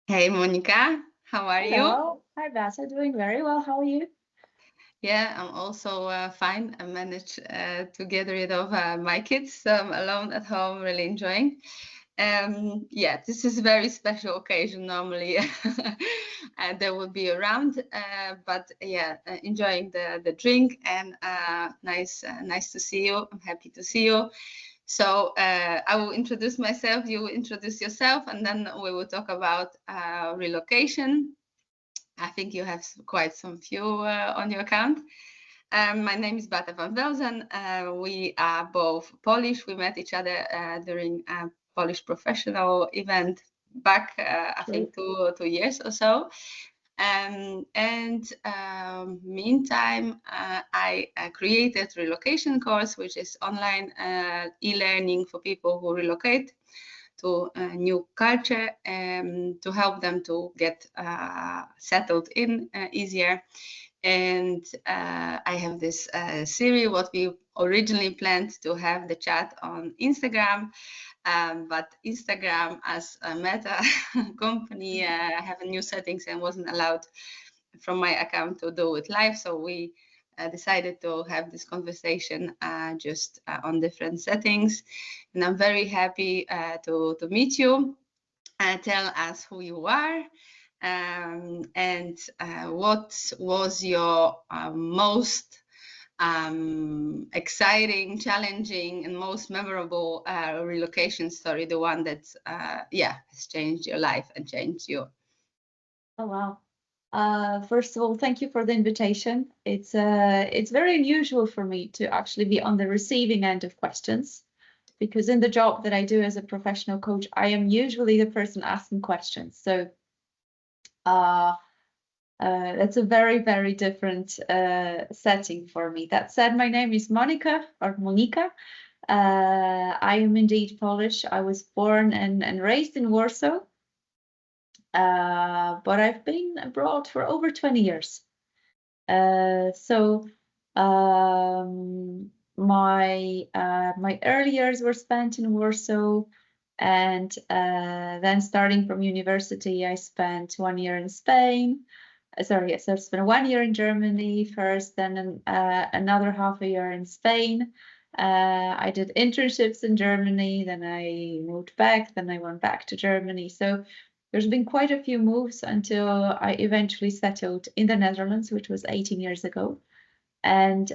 Hey Monika, how are you? Hello. Hi, Beata. Doing very well. How are you? Yeah, I'm also fine. I managed to get rid of my kids, so I'm alone at home, really enjoying. Yeah, this is a very special occasion. Normally, there will be around, but yeah, enjoying the drink and nice to see you. I'm happy to see you. So I will introduce myself. You will introduce yourself, and then we will talk about relocation. I think you have quite some few on your account. My name is Beata van Velzen. We are both Polish. We met each other during a Polish professional event back, I True. think, 2 years or so. Meantime, I created relocation course, which is online e-learning for people who relocate to a new culture to help them to get settled in easier. And I have this series, what we originally planned to have the chat on Instagram, but Instagram as a Meta company have a new settings and wasn't allowed from my account to do it live. So we decided to have this conversation just on different settings. And I'm very happy to meet you. Tell us who you are and what was your most exciting, challenging, and most memorable relocation story, the one that, yeah, has changed your life and changed you. Oh, wow. First of all, thank you for the invitation. It's very unusual for me to actually be on the receiving end of questions because in the job that I do as a professional coach, I am usually the person asking questions. So uh, that's a very, very different setting for me. That said, my name is Monika or Monika. I am indeed Polish. I was born and raised in Warsaw. But I've been abroad for over 20 years. So my early years were spent in Warsaw, and then starting from university, I spent 1 year in Spain. Sorry, so I spent 1 year in Germany first, then another half a year in Spain. I did internships in Germany, then I moved back, then I went back to Germany. So there's been quite a few moves until I eventually settled in the Netherlands, which was 18 years ago. And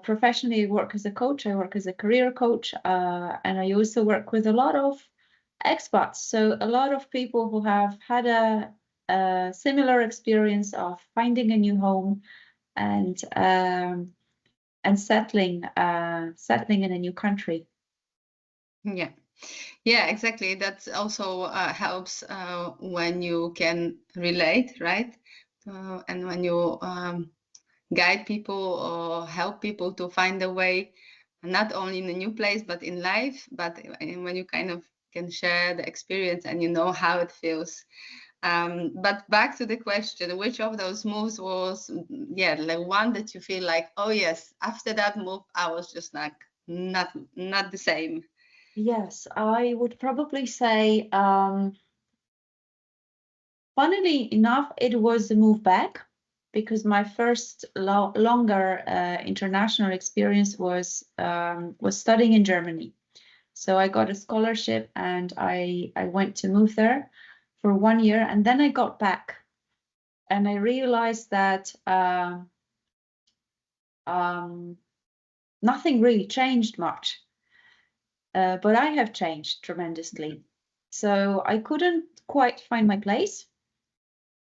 professionally, I work as a coach. I work as a career coach, and I also work with a lot of expats. So a lot of people who have had a similar experience of finding a new home and settling in a new country. Yeah. Yeah, exactly. That also helps when you can relate, right? And when you guide people or help people to find a way, not only in a new place, but in life, but when you kind of can share the experience and you know how it feels. But back to the question, which of those moves was, yeah, like one that you feel like, oh yes, after that move, I was just like not the same. Yes, I would probably say, funnily enough, it was a move back because my first longer international experience was studying in Germany. So I got a scholarship and I went to move there for 1 year, and then I got back and I realized that um, nothing really changed much, but I have changed tremendously. So I couldn't quite find my place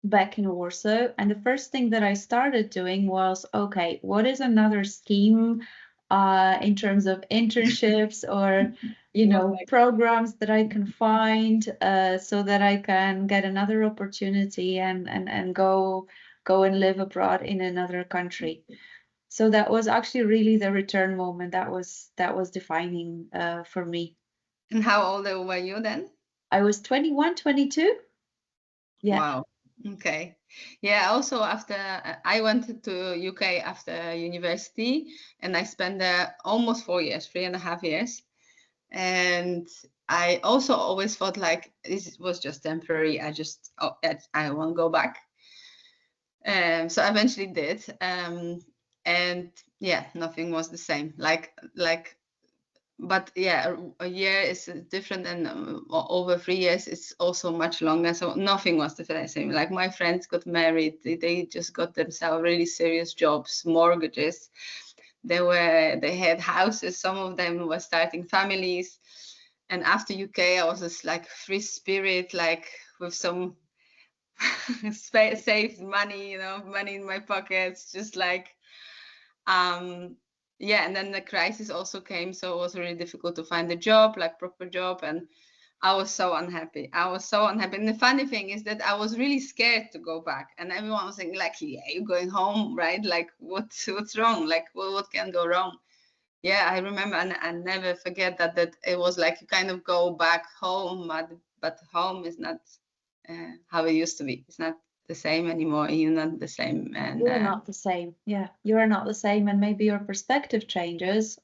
back in Warsaw. And the first thing that I started doing was, okay, what is another scheme in terms of internships or, What like, programs that I can find so that I can get another opportunity and go and live abroad in another country. So that was actually really the return moment that was defining for me. and how old were you then? I was 21, 22. Yeah. Wow. Okay. Yeah, also after I went to UK after university and I spent there almost 4 years, 3.5 years. And I also always thought like this was just temporary. I won't go back. So I eventually did. And yeah, nothing was the same. But yeah, a year is different, and over 3 years it's also much longer. So nothing was the same. Like my friends got married, they just got themselves really serious jobs, mortgages. They had houses. Some of them were starting families. And after UK, I was just like free spirit, like with some saved money, money in my pockets, just like yeah. And then the crisis also came, so it was really difficult to find a job, like proper job, and I was so unhappy. And the funny thing is that I was really scared to go back, and everyone was saying like, yeah, you're going home, right? Like what's wrong? Like what can go wrong? Yeah, I remember, and I never forget that it was like you kind of go back home, but home is not how it used to be. It's not the same anymore. You're not the same, and You're not the same. Yeah, you are not the same, and maybe your perspective changes.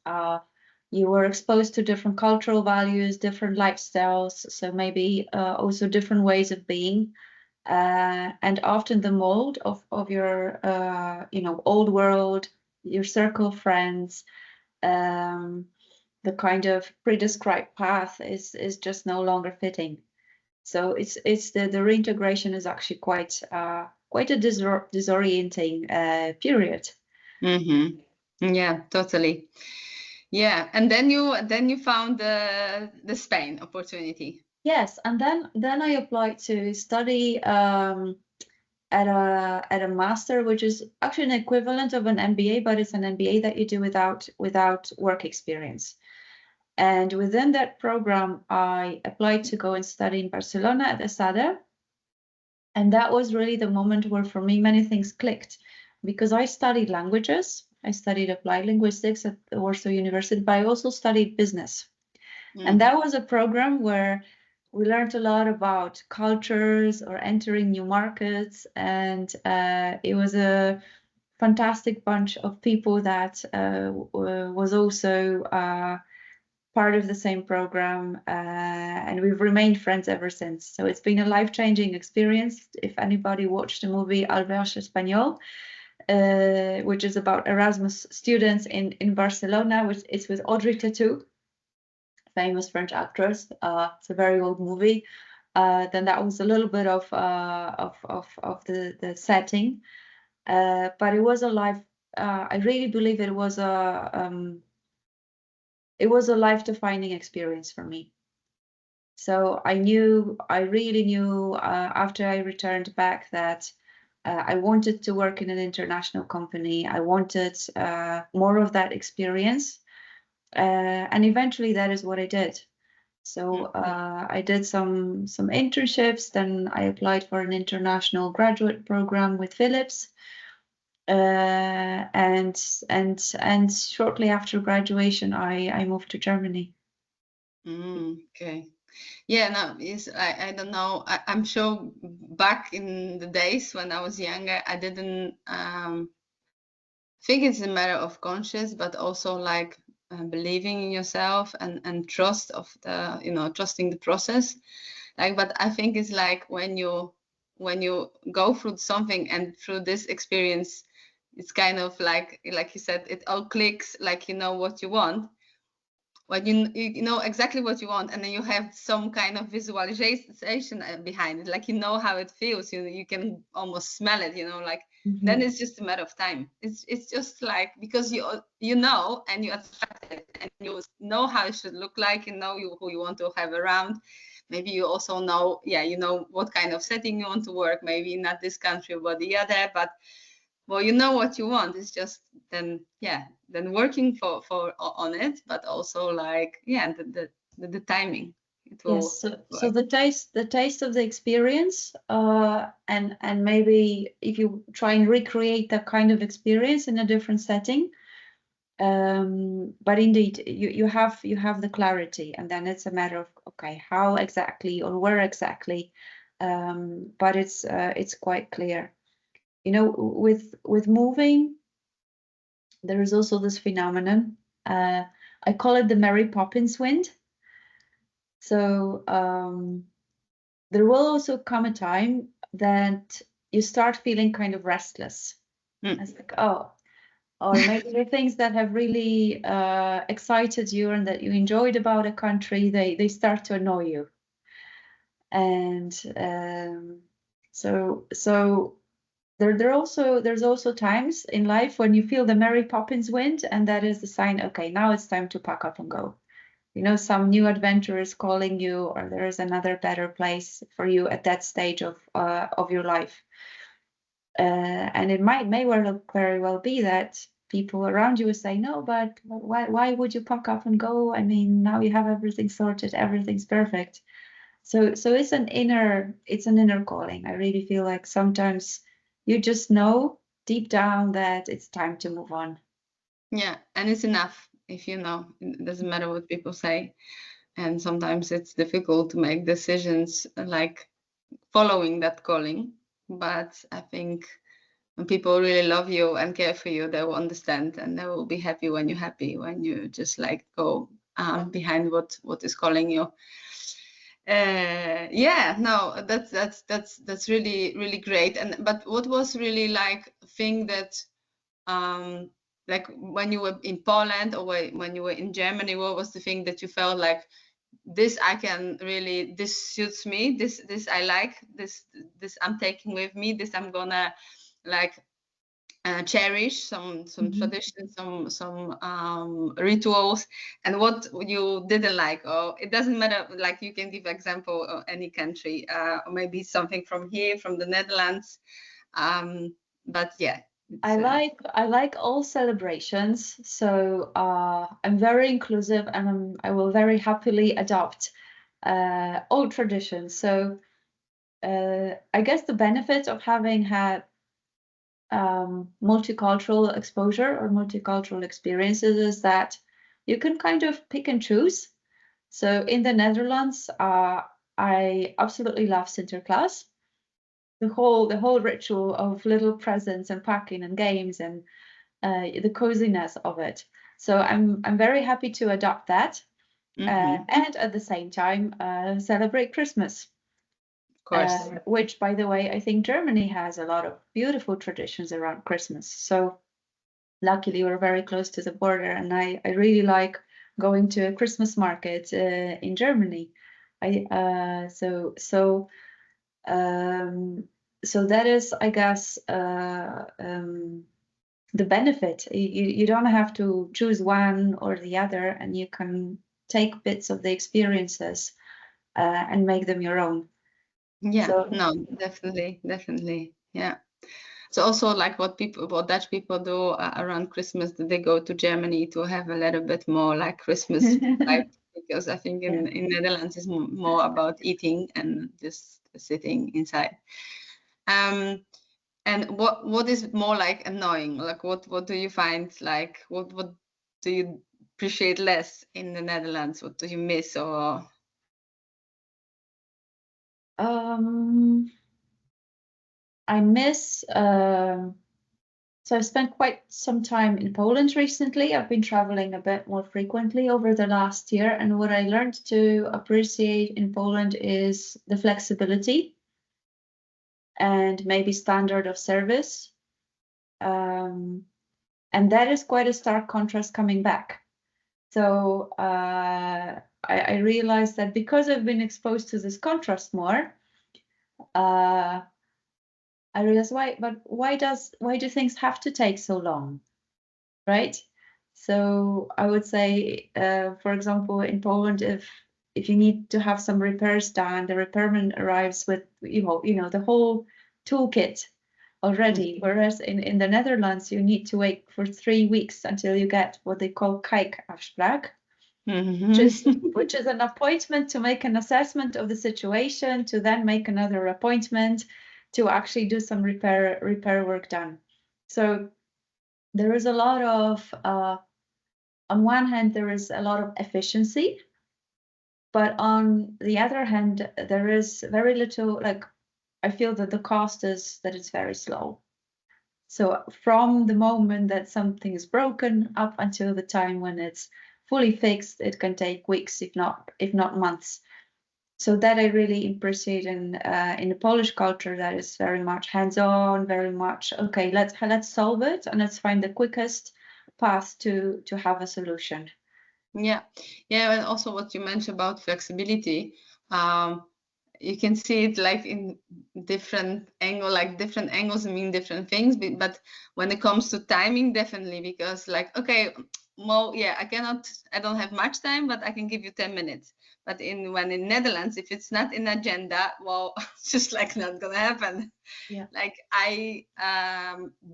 You were exposed to different cultural values, different lifestyles, so maybe also different ways of being. And often the mold of your old world, your circle of friends, the kind of pre-described path is just no longer fitting. So it's the reintegration is actually quite a disorienting period. Yeah, totally. Yeah, and then you found the Spain opportunity. Yes, and then I applied to study at a master, which is actually an equivalent of an MBA, but it's an MBA that you do without work experience. And within that program, I applied to go and study in Barcelona at ESADE. And that was really the moment where, for me, many things clicked, because I studied languages. I studied applied linguistics at the Warsaw University, but I also studied business. And that was a program where we learned a lot about cultures or entering new markets. And it was a fantastic bunch of people that was also part of the same program, and we've remained friends ever since. So it's been a life-changing experience. If anybody watched the movie Al Viaje Español, which is about Erasmus students in Barcelona, which is with Audrey Tautou, famous French actress. It's a very old movie. Then that was a little bit of the setting, but it was a life. I really believe it was a life-defining experience for me. So I really knew after I returned back that I wanted to work in an international company. I wanted more of that experience. And eventually that is what I did. So I did some internships, then I applied for an international graduate program with Philips. And shortly after graduation, I moved to Germany. Okay. Yeah, no, I don't know. I'm sure back in the days when I was younger, I didn't think it's a matter of conscience, but also like believing in yourself and trust of trusting the process. Like, but I think it's like when you go through something and through this experience, it's kind of like you said, it all clicks, like you know what you want. But you know exactly what you want, and then you have some kind of visualization behind it, like you know how it feels. You can almost smell it, like then it's just a matter of time. It's just like, because you know, and you attract it, and you know how it should look like, who you want to have around. Maybe you also know, you know what kind of setting you want to work, maybe not this country but the other, but well, you know what you want. It's just then working for on it, but also like the timing. Yes, so the taste of the experience, and maybe if you try and recreate that kind of experience in a different setting, but indeed you have the clarity, and then it's a matter of, okay, how exactly or where exactly, but it's quite clear. With moving, there is also this phenomenon. I call it the Mary Poppins wind. So there will also come a time that you start feeling kind of restless. It's like, oh, or maybe the things that have really excited you and that you enjoyed about a country, they start to annoy you. And so there's also times in life when you feel the Mary Poppins wind, and that is the sign, okay, now it's time to pack up and go. You know, some new adventure is calling you, or there is another better place for you at that stage of your life. And it may very well be that people around you will say, no, but why would you pack up and go? I mean, now you have everything sorted, everything's perfect. So it's an inner calling. I really feel like sometimes you just know deep down that it's time to move on. Yeah, and it's enough if you know. It doesn't matter what people say. And sometimes it's difficult to make decisions like following that calling. But I think when people really love you and care for you, they will understand, and they will be happy when you're happy, when you just like go behind what is calling you. Yeah, no, that's really great. But what was really like a thing that like when you were in Poland or when you were in Germany, what was the thing that you felt like, this I can really, this suits me, this I like, this I'm taking with me, this I'm gonna like cherish, some traditions, some rituals, and what you didn't like? Or it doesn't matter, like you can give example of any country, or maybe something from here, from the Netherlands, but yeah. I like all celebrations, so I'm very inclusive, and I will very happily adopt all traditions. So I guess the benefit of having had multicultural exposure or multicultural experiences is that you can kind of pick and choose. So in the Netherlands, I absolutely love Sinterklaas. The whole ritual of little presents and packing and games and the coziness of it. So I'm very happy to adopt that, and at the same time celebrate Christmas. Of course. Which, by the way, I think Germany has a lot of beautiful traditions around Christmas. So luckily we're very close to the border, and I really like going to a Christmas market in Germany. So that is, I guess, the benefit. You don't have to choose one or the other, and you can take bits of the experiences and make them your own. Yeah, so, no, definitely, yeah. So also like what Dutch people do around Christmas, that they go to Germany to have a little bit more like Christmas vibe, because I think in Netherlands is more about eating and just sitting inside. And what is more like annoying? Like what do you find, like what do you appreciate less in the Netherlands? What do you miss? Or I miss so I've spent quite some time in Poland recently. I've been traveling a bit more frequently over the last year, and what I learned to appreciate in Poland is the flexibility and maybe standard of service. And that is quite a stark contrast coming back. So I realized that because I've been exposed to this contrast more, I realized why do things have to take so long, right? So I would say, for example, in Poland, if you need to have some repairs done, the repairman arrives with you know the whole toolkit already. Whereas in the Netherlands, you need to wait for 3 weeks until you get what they call kijkafspraak, which is an appointment to make an assessment of the situation, to then make another appointment to actually do some repair work done. So there is a lot of, on one hand, there is a lot of efficiency, but on the other hand, there is very little, like, I feel that the cost is that it's very slow. So from the moment that something is broken up until the time when it's fully fixed, it can take weeks, if not months. So that I really appreciate in the Polish culture, that is very much hands-on, very much okay. Let's solve it and let's find the quickest path to have a solution. Yeah, and also what you mentioned about flexibility, you can see it like in different angles mean different things, but when it comes to timing, definitely, because like, okay, Mo, yeah, I don't have much time, but I can give you 10 minutes. But when in Netherlands, if it's not in agenda, well, it's just like not gonna happen. Yeah. Like I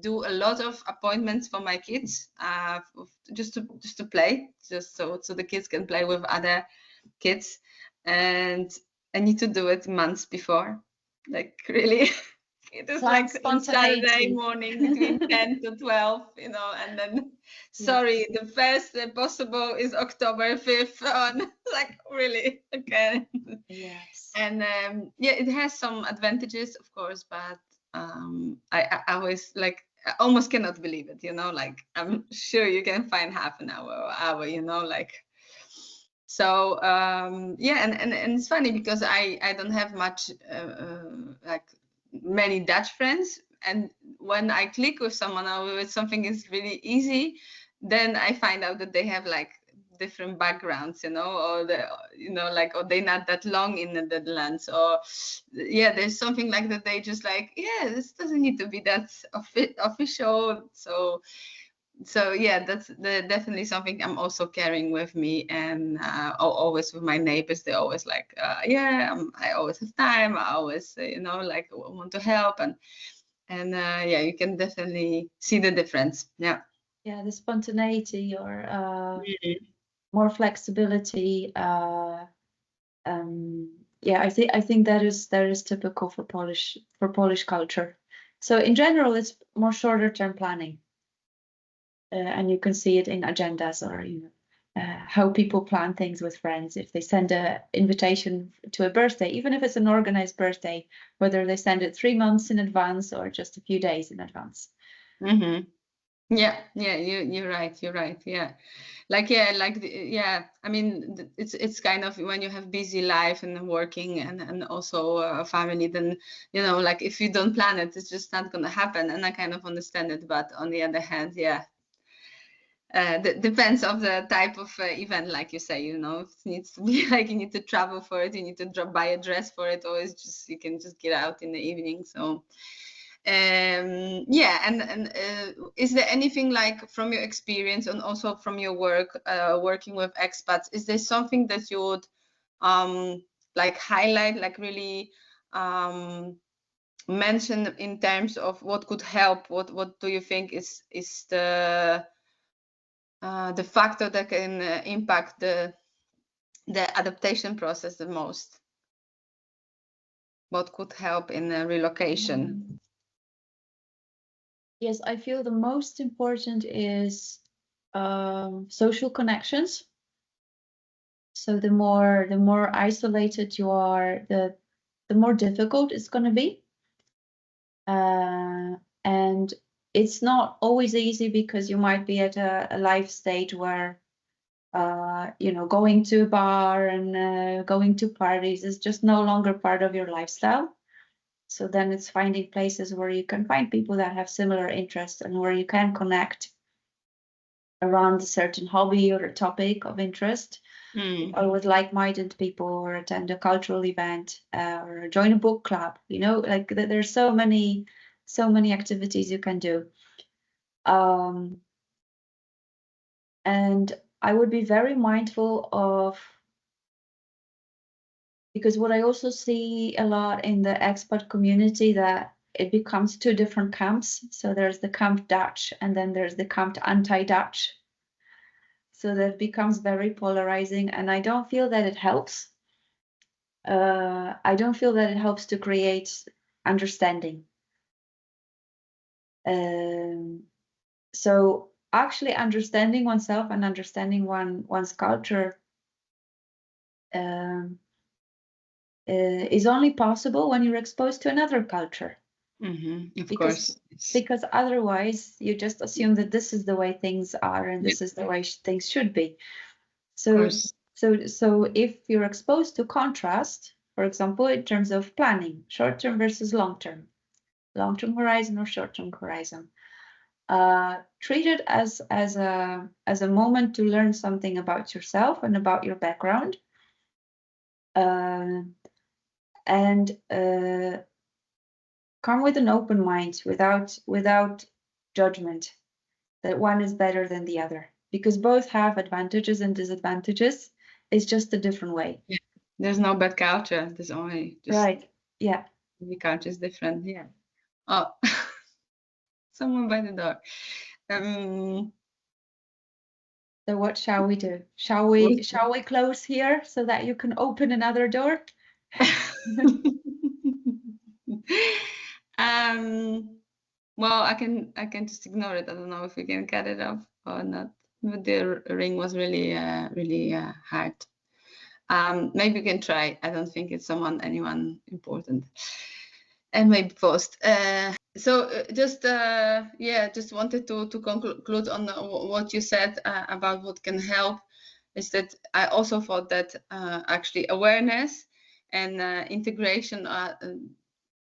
do a lot of appointments for my kids, just to play, just so the kids can play with other kids, and I need to do it months before. Like really, it is like on Saturday morning between 10 to 12, and then sorry, the first possible is October 5th on. Like really, okay. Yes. And it has some advantages, of course, but I always like, I almost cannot believe it, like I'm sure you can find half an hour or hour, like. So and it's funny because I don't have much like many Dutch friends, and when I click with someone or with something is really easy, then I find out that they have like different backgrounds, or or they're not that long in the Netherlands, or there's something like that. They just like, this doesn't need to be that official. So that's definitely something I'm also carrying with me, and always with my neighbors. They always like, I always have time. I always, like want to help, and you can definitely see the difference. Yeah. Yeah, the spontaneity or more flexibility. I think that is typical for Polish culture. So in general, it's more shorter term planning. And you can see it in agendas or how people plan things with friends. If they send an invitation to a birthday, even if it's an organized birthday, whether they send it 3 months in advance or just a few days in advance. Mm-hmm. Yeah, you're right. Yeah, I mean, it's kind of when you have busy life and working and also a family, then like if you don't plan it, it's just not gonna happen. And I kind of understand it, but on the other hand, depends of the type of event, like you say, it needs to be like you need to travel for it, you need to buy a dress for it, or it's just you can just get out in the evening. So and is there anything like from your experience and also from your work working with expats, is there something that you would like highlight, like really mention in terms of what could help? What do you think is the factor that can impact the adaptation process the most? What could help in relocation? Yes, I feel the most important is social connections. So the more isolated you are, the more difficult it's going to be. And it's not always easy because you might be at a life stage where going to a bar and going to parties is just no longer part of your lifestyle. So then it's finding places where you can find people that have similar interests and where you can connect around a certain hobby or a topic of interest, or with like-minded people, or attend a cultural event, or join a book club. Like there's so many activities you can do. And I would be very mindful of, because what I also see a lot in the expat community, that it becomes two different camps. So there's the camp Dutch and then there's the camp anti-Dutch. So that becomes very polarizing, and I don't feel that it helps. I don't feel that it helps to create understanding. So actually understanding oneself and understanding one's culture is only possible when you're exposed to another culture. Of course. Because otherwise you just assume that this is the way things are and this is the way things should be. So if you're exposed to contrast, for example, in terms of planning, short-term versus long-term horizon or short-term horizon. Treat it as a moment to learn something about yourself and about your background, and come with an open mind without judgment that one is better than the other, because both have advantages and disadvantages. It's just a different way. Yeah. There's no bad culture. There's only just Right. Yeah. the culture is different. Yeah. Oh, someone by the door. So what shall we do? Shall we close here so that you can open another door? Well, I can just ignore it. I don't know if we can cut it off or not. But the ring was really hard. Maybe we can try. I don't think it's anyone important. And maybe post. Just wanted to conclude on what you said about what can help. Is that I also thought that actually awareness and integration are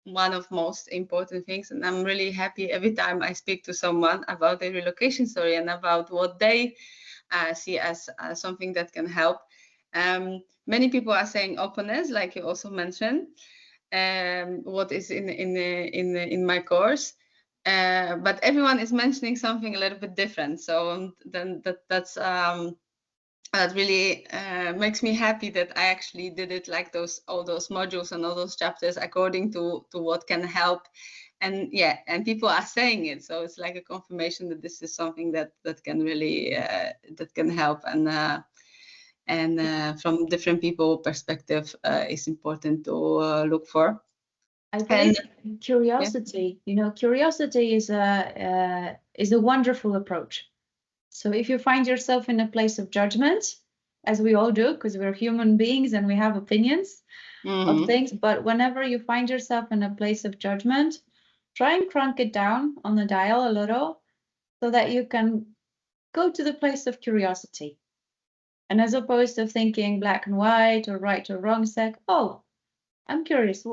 one of most important things, and I'm really happy every time I speak to someone about their relocation story and about what they see as something that can help. Many people are saying openness, like you also mentioned, what is in my course, but everyone is mentioning something a little bit different. So then that really makes me happy that I actually did it like all those modules and all those chapters according to what can help. And yeah, and people are saying it, so it's like a confirmation that this is something that can really that can help, and from different people perspective is important to look for. I believe curiosity. Yeah. Curiosity is a wonderful approach. So if you find yourself in a place of judgment, as we all do, because we're human beings and we have opinions of things, but whenever you find yourself in a place of judgment, try and crank it down on the dial a little so that you can go to the place of curiosity. And as opposed to thinking black and white or right or wrong, say, oh, I'm curious,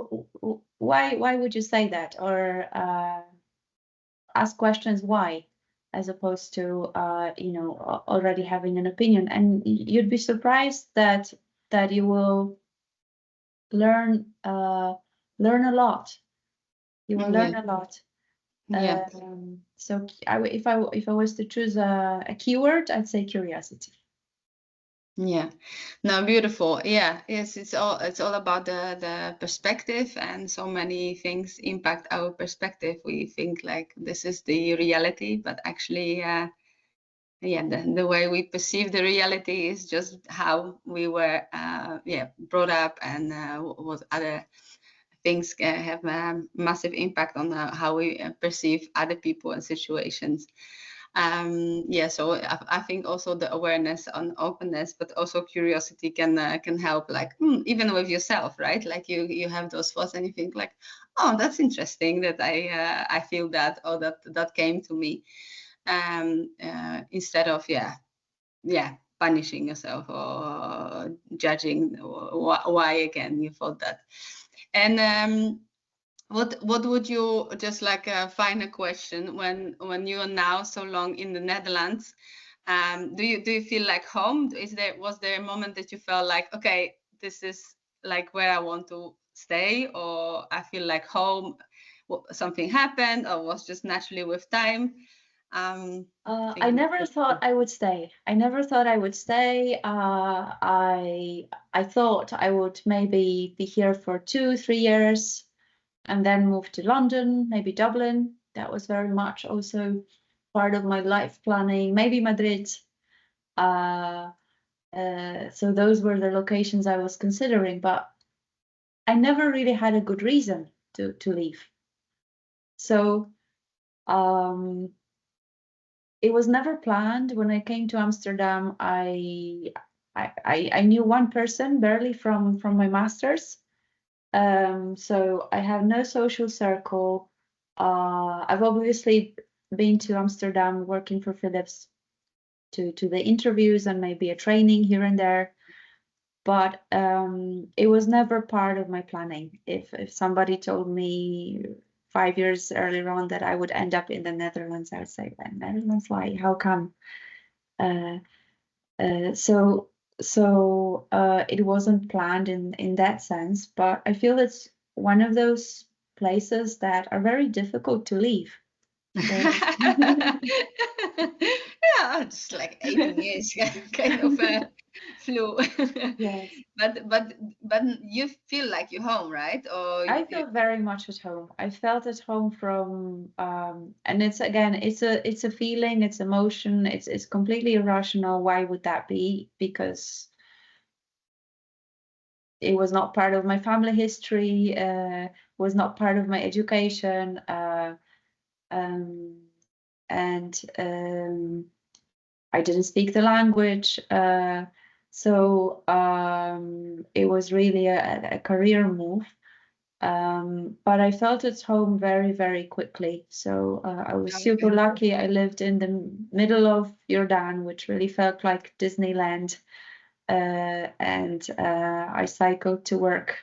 why would you say that? Or ask questions why, as opposed to already having an opinion. And you'd be surprised that you will learn a lot. You will learn a lot. Yeah. So if I was to choose a keyword, I'd say curiosity. Yeah, no, beautiful. Yeah, yes, it's all about the perspective, and so many things impact our perspective. We think like this is the reality, but actually, yeah, the way we perceive the reality is just how we were, brought up, and what other things have a massive impact on how we perceive other people and situations. So I think also the awareness on openness, but also curiosity can help, like even with yourself, right? Like you have those thoughts and you think like, oh, that's interesting that I feel that, or that came to me, instead of punishing yourself or judging why again you thought that. And what would you, just like a final question, when you are now so long in the Netherlands, do you feel like home? Was there a moment that you felt like, okay, this is like where I want to stay, or I feel like home? Something happened, or was just naturally with time? I never thought I would stay. I thought I would maybe be here for 2-3 years and then move to London, maybe Dublin. That was very much also part of my life planning, maybe Madrid. So those were the locations I was considering, but I never really had a good reason to leave. So it was never planned. When I came to Amsterdam, I knew one person barely from my master's. So I have no social circle. I've obviously been to Amsterdam working for Philips to the interviews and maybe a training here and there. but it was never part of my planning. If somebody told me 5 years earlier on that I would end up in the Netherlands, I would say, Netherlands, why? How come? So it wasn't planned in that sense, but I feel it's one of those places that are very difficult to leave. So Yeah, just like 18 years kind of flew. yes, But you feel like you're home, right? Or I feel very much at home. I felt at home from, and it's again, it's a feeling, it's emotion, it's completely irrational. Why would that be? Because it was not part of my family history, was not part of my education, and I didn't speak the language, so it was really a career move. But I felt at home very, very quickly. So I was super lucky. I lived in the middle of Jordan, which really felt like Disneyland. And I cycled to work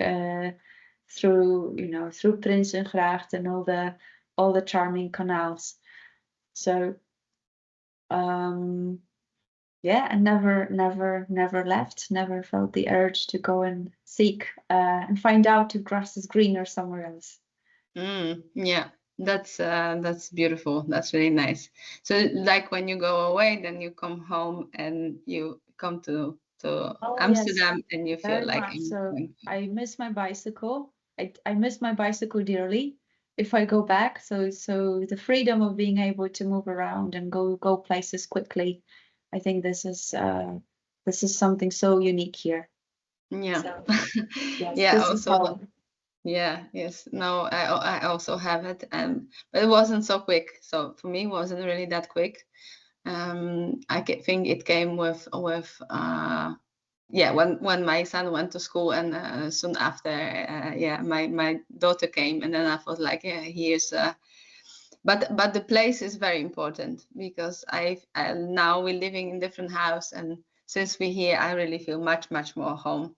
through Prinsengracht and all the charming canals. So yeah, and never left, never felt the urge to go and seek and find out if grass is greener somewhere else. Yeah, that's beautiful. That's really nice. So like when you go away, then you come home and you come to Amsterdam, Yes, and you feel very like much. So I miss my bicycle. I miss my bicycle dearly if I go back. So the freedom of being able to move around and go places quickly. I think this is something so unique here. yeah. So yes, Yeah, this is also home. yeah, yes. No, I also have it, but it wasn't so quick. So for me, it wasn't really that quick. Think it came with yeah, when my son went to school, and soon after, yeah, my daughter came, and then I thought like, yeah, here's but the place is very important, because now we're living in different house, and since we're here, I really feel much more home,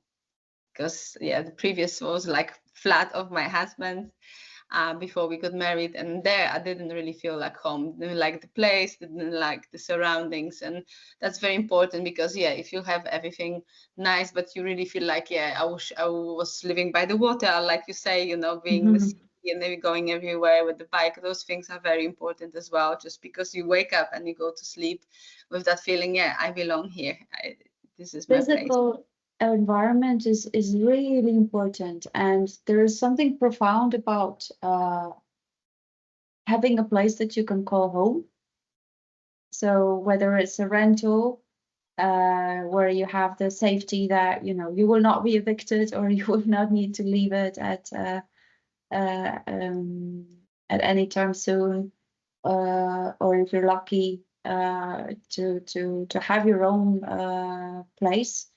because yeah, the previous was like flat of my husband before we got married, and there I didn't really feel like home. Didn't like the place, didn't like the surroundings, and that's very important, because yeah, if you have everything nice, but you really feel like, yeah, I was living by the water, like you say, being in the city and maybe going everywhere with the bike. Those things are very important as well, just because you wake up and you go to sleep with that feeling, yeah, I belong here. This is my place. Physical environment is really important, and there is something profound about having a place that you can call home. So whether it's a rental where you have the safety that you will not be evicted, or you will not need to leave it at any time soon, or if you're lucky to have your own place,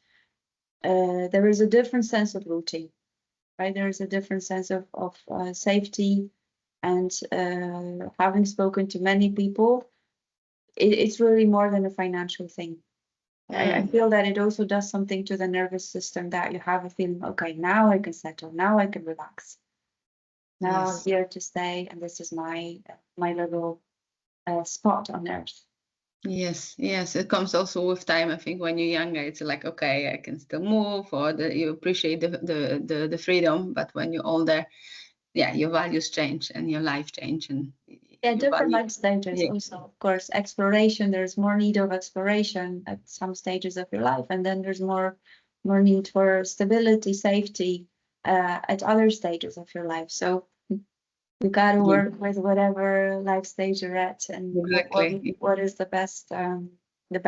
there is a different sense of routine, right? There is a different sense of safety, and having spoken to many people, it's really more than a financial thing. I feel that it also does something to the nervous system, that you have a feeling, okay, now I can settle, now I can relax. Now I'm here to stay, and this is my little spot on earth. Yes, it comes also with time. I think when you're younger, it's like, okay, I can still move, or you appreciate the freedom. But when you're older, yeah, your values change and your life change, and Yeah, different value. life stages also, of course. Exploration, there's more need of exploration at some stages of your life, and then there's more need for stability, safety at other stages of your life. So you got to work with whatever life stage you're at, and Exactly. what is the best the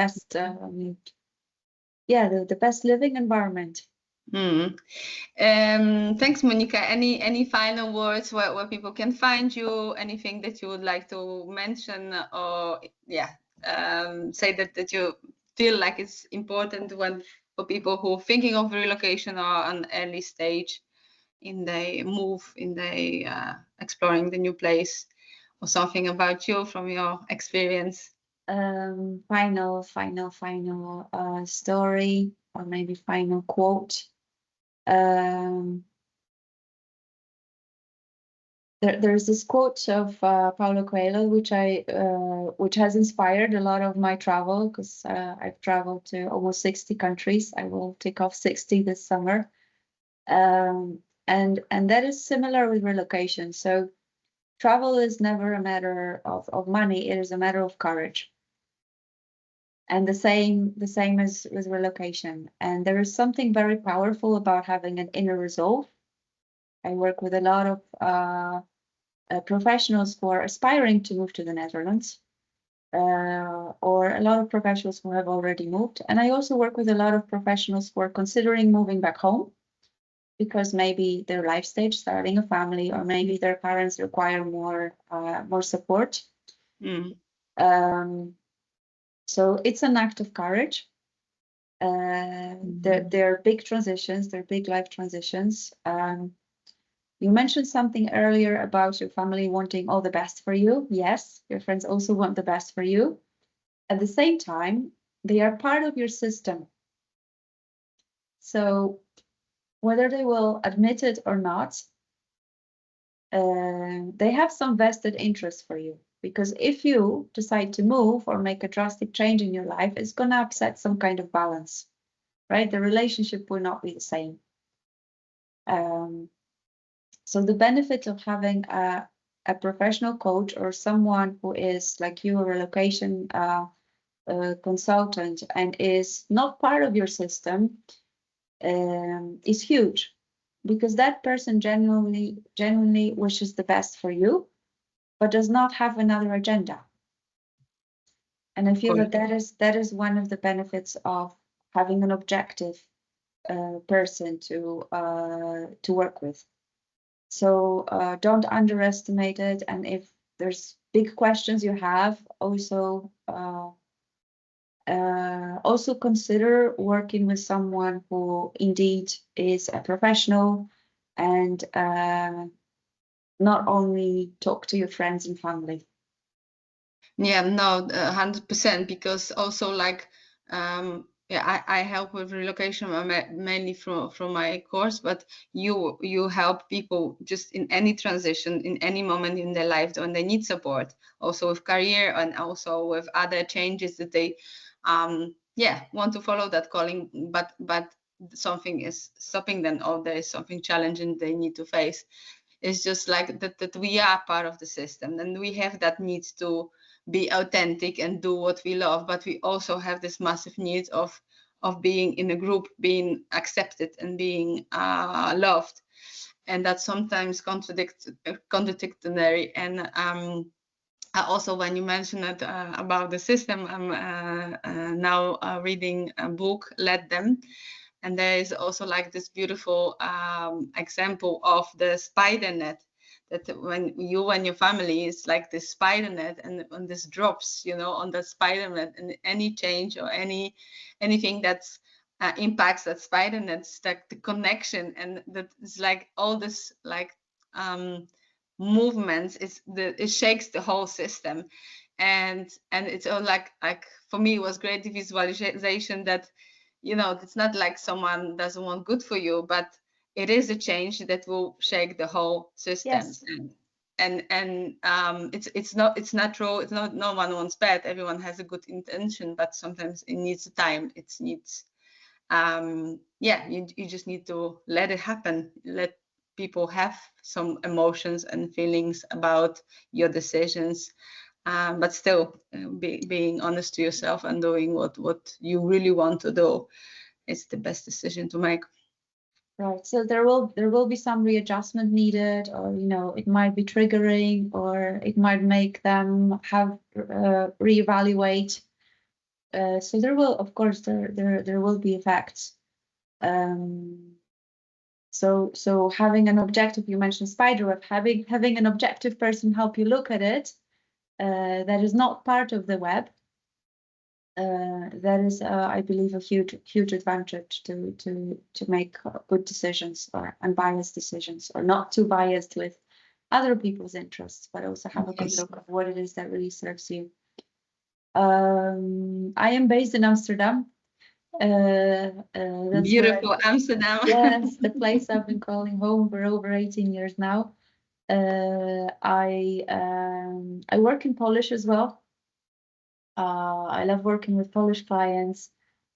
best living environment. Thanks, Monika. Any final words where people can find you? Anything that you would like to mention, or say that you feel like it's important for people who are thinking of relocation, or an early stage in the move, in the exploring the new place, or something about you from your experience? Final story. or maybe final quote. There's this quote of Paulo Coelho, which has inspired a lot of my travel, because I've traveled to almost 60 countries. I will tick off 60 this summer. And that is similar with relocation. So travel is never a matter of money, it is a matter of courage. And the same as with relocation. And there is something very powerful about having an inner resolve. I work with a lot of professionals who are aspiring to move to the Netherlands, or a lot of professionals who have already moved. And I also work with a lot of professionals who are considering moving back home, because maybe their life stage, starting a family, or maybe their parents require more support. So it's an act of courage. They're big transitions, they're big life transitions. You mentioned something earlier about your family wanting all the best for you. Yes, your friends also want the best for you. At the same time, they are part of your system. So whether they will admit it or not, they have some vested interest for you. Because if you decide to move or make a drastic change in your life, it's going to upset some kind of balance, right? The relationship will not be the same. So the benefit of having a professional coach, or someone who is like you, a relocation consultant, and is not part of your system, is huge, because that person genuinely wishes the best for you, but does not have another agenda. And I feel that is one of the benefits of having an objective person to work with. So don't underestimate it. And if there's big questions you have, also consider working with someone who indeed is a professional, and not only talk to your friends and family. Yeah, no, 100%, because also like I help with relocation mainly from my course, but you help people just in any transition, in any moment in their life when they need support, also with career and also with other changes that they want to follow that calling, but something is stopping them, or there is something challenging they need to face. It's just like that we are part of the system, and we have that need to be authentic and do what we love, but we also have this massive need of being in a group, being accepted and being loved, and that's sometimes contradictory. And also, when you mentioned it, about the system, I'm now reading a book, Let Them. And there is also like this beautiful example of the spider net, that when you and your family is like this spider net, and when this drops, on the spider net, and any change or anything that's impacts that spider net, it's like the connection, and that is like all this like movements, it shakes the whole system. And it's all like for me, it was great visualization that it's not like someone doesn't want good for you, but it is a change that will shake the whole system. Yes. And it's natural. It's not, no one wants bad. Everyone has a good intention, but sometimes it needs time. It needs you just need to let it happen. Let people have some emotions and feelings about your decisions. But still being honest to yourself and doing what you really want to do is the best decision to make. Right. So there will be some readjustment needed, or it might be triggering, or it might make them have reevaluate. So there will, of course, there will be effects. So having an objective, you mentioned spiderweb, having an objective person help you look at it, that is not part of the web. That is, I believe, a huge advantage to make good decisions, or unbiased decisions, or not too biased with other people's interests, but also have a good look at what it is that really serves you. I am based in Amsterdam, That's Beautiful Amsterdam. yes, the place I've been calling home for over 18 years now. I work in Polish as well. I love working with Polish clients.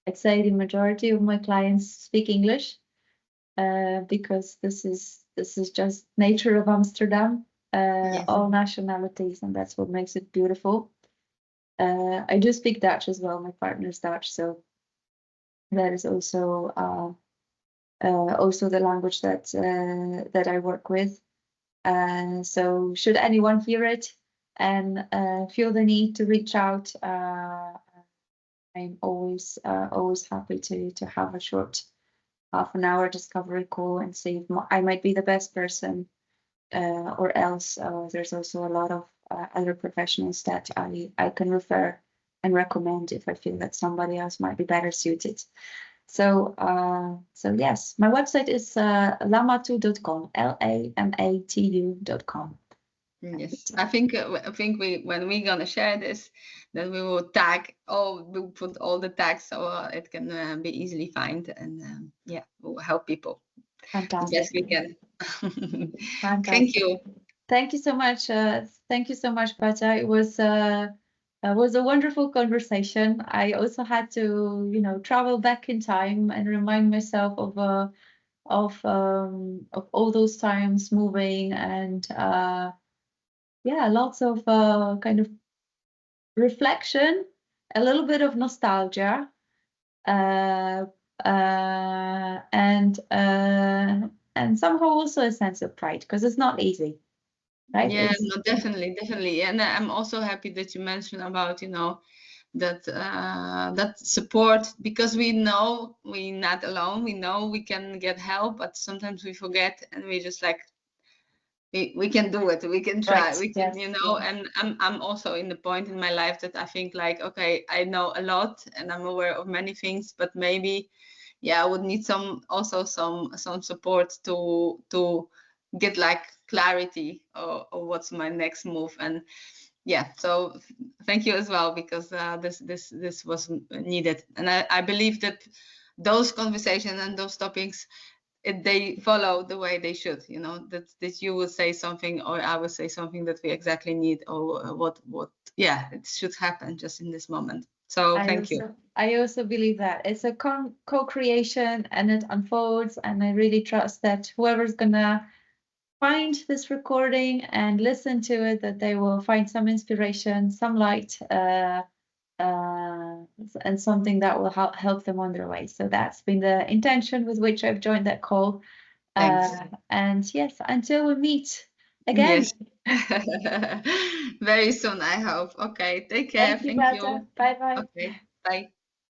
I'd say the majority of my clients speak English because this is just nature of Amsterdam. Yes. All nationalities, and that's what makes it beautiful. I do speak Dutch as well. My partner's Dutch, so that is also the language that I work with. So should anyone hear it and feel the need to reach out, I'm always happy to have a short half an hour discovery call and see if I might be the best person, or else there's also a lot of other professionals that I can refer and recommend if I feel that somebody else might be better suited. So yes, my website is LaMatu.com, LAMATU.com. Yes, I think when we're gonna share this, then we will we'll put all the tags so it can be easily found, and yeah, we'll help people. Fantastic. Yes, we can. Fantastic. Thank you. Thank you so much. Thank you so much, Beata. It was a wonderful conversation. I also had to, travel back in time and remind myself of all those times moving and lots of kind of reflection, a little bit of nostalgia, and somehow also a sense of pride because it's not easy. Right? Yeah, no, definitely. And I'm also happy that you mentioned about, that support, because we know we're not alone. We know we can get help, but sometimes we forget and we just like, we can do it. We can try. Right. We can, Yes. and I'm also in the point in my life that I think like, okay, I know a lot and I'm aware of many things, but maybe, I would need some support to get like clarity or what's my next move. And so thank you as well, because this was needed, and I believe that those conversations and those topics, they follow the way they should, that you will say something or I will say something that we exactly need, or what it should happen just in this moment. So thank you. I also believe that it's a co-creation and it unfolds, and I really trust that whoever's gonna find this recording and listen to it, that they will find some inspiration, some light, and something that will help them on their way. So that's been the intention with which I've joined that call. And yes, until we meet again. Yes. Very soon, I hope. Okay, take care. Thank you. Bye bye. Okay, bye.